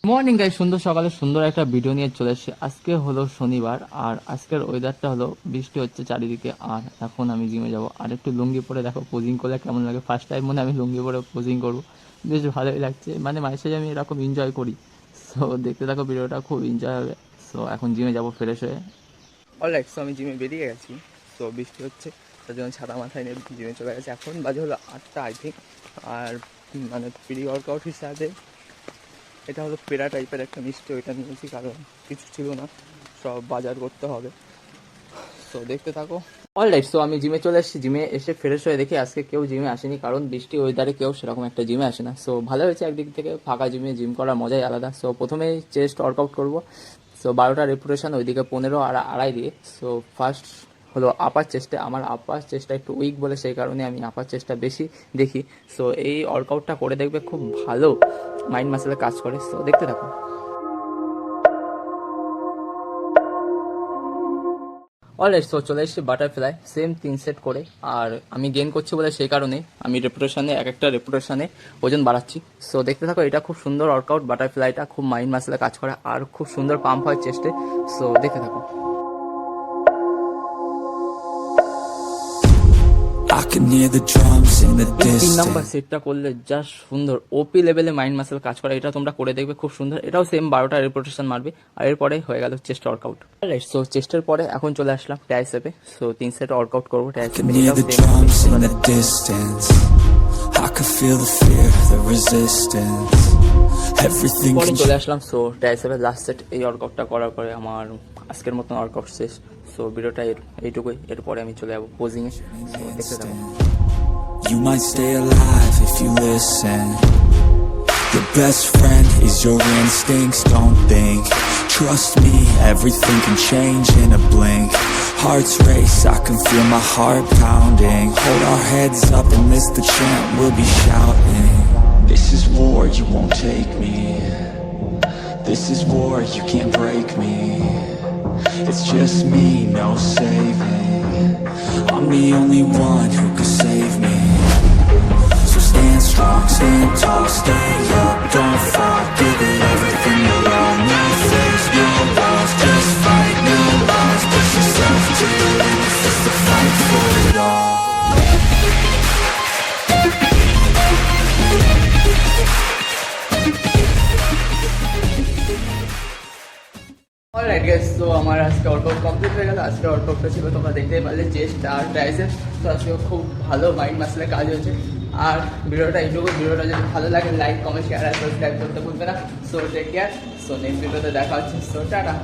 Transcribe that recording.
Morning guys, সুন্দর সকালে সুন্দর একটা ভিডিও নিয়ে চলে এসেছি। আজকে হলো শনিবার আর আজকের ওয়েদারটা হলো বৃষ্টি হচ্ছে চারিদিকে। আর এখন আমি জিমে যাব আর একটু লুঙ্গি পরে দেখো পোজিং করলে কেমন লাগে। ফার্স্ট টাইম মনে হয় আমি লুঙ্গি পরে পোজিং করবো, বেশ ভালোই লাগছে। মানে মাঝে সাঝে আমি এরকম এনজয় করি। সো দেখতে থাকো ভিডিওটা, খুব এনজয় হবে। সো এখন জিমে যাব ফ্রেশ হয়ে। অলরাইট, সো আমি জিমে বেরিয়ে গেছি। সো বৃষ্টি হচ্ছে, তার জন্য ছাতা মাথায় নিয়ে জিমে চলে গেছে। এখন বাজে হলো 8টা আই থিঙ্ক। আর মানে প্রি ওয়ার্কআউট হিসাবে এটা হলো পেড়া টাইপের একটা মিষ্টি, ওইটা নিয়েছি কারণ কিছু ছিল না, সব বাজার করতে হবে। সো দেখতে থাকো। অলরাইট, সো আমি জিমে চলে এসেছি। জিমে এসে ফ্রেশ হয়ে দেখি আজকে কেউ জিমে আসেনি, কারণ বৃষ্টি ওয়েদারে কেউ সেরকম একটা জিমে আসে না। সো ভালো হয়েছে, একদিক থেকে ফাঁকা জিমে জিম করার মজাই আলাদা। সো প্রথমেই চেস্ট ওয়ার্কআউট করবো। সো 12টা রেপুটেশন, ওইদিকে 15 আর আড়াই দিয়ে। সো ফার্স্ট হলো আপার চেস্টে। আমার আপার চেস্টটা একটু উইক বলে সেই কারণে আমি আপার চেস্টটা বেশি দেখি। সো এই ওয়ার্কআউটটা করে দেখবে, খুব ভালো মাইন্ড মাসেলে কাজ করে। সো দেখতে থাকো। অলরাইট, সো চলে এসেছি বাটারফ্লাই, সেম 3 সেট করে। আর আমি গেন করছি বলে সেই কারণে আমি রেপুটেশনে এক একটা রেপুটেশনে ওজন বাড়াচ্ছি। সো দেখতে থাকো, এটা খুব সুন্দর ওয়ার্কআউট। বাটারফ্লাইটা খুব মাইন্ড মাসেলে কাজ করে আর খুব সুন্দর পাম্প হয় চেস্টে। সো দেখতে থাকো। I can hear the drums in the 3 number distance. সেটটা করলে জাস্ট সুন্দর ওপি লেভেলে মাইন্ড মাসেল কাজ করে। এটা তোমরা করে দেখবে, খুব সুন্দর। এটাও সেম 12টা রেপুটেশন মারবে। আর এরপরে হয়ে গেল চেস্ট ওয়ার্কআউট। রাইট, সো চেস্টের পরে এখন চলে আসলাম ট্রাইসেপে। সো 3 সেট ওয়ার্কআউট করবো I ট্রাইসেপে। can hear এটাও the same drums in the distance. I can feel the fear, the resistance. Everything পরে can চলে আসলাম। সো ট্রাইসেপের লাস্ট সেট এই ওয়ার্কআউটটা করার পরে আমার আজকের মতন ওয়ার্কআউট শেষ। সো ভিডিওটা এইটুকুই। এরপরে আমি চলে যাবো পোজিংয়ে। সো দেখতে থাকো। You might stay alive if you listen. Your best friend is your instincts, don't think. Trust me, everything can change in a blink. Hearts race, I can feel my heart pounding. Hold our heads up and list the chant we'll be shouting. This is war, you won't take me. This is war, you can't break me. It's just me, no saving. I'm the only one who can save me. So stand strong, stand tall, stay up, don't fall. Give it everything you own. No fears, no walls, just fight, no laws. Push yourself to the limit, it's the fight for it all. Alright guys, তো আমার আজকে workout complete হয়ে গেল। আজকে ওয়ার্কআউটটা ছিল, তোমরা দেখতেই পারলে, চেস্ট আর ট্রাইসেপ। তো আজকে খুব ভালো মাইন্ড মাসেলে কাজ হয়েছে। আর ভিডিওটা এইটুকু। ভিডিওটা যদি ভালো লাগে লাইক, কমেন্ট, শেয়ার আর সাবস্ক্রাইব করতে ভুলবে না। So take care. So next ভিডিওতে দেখা হচ্ছে। So tata.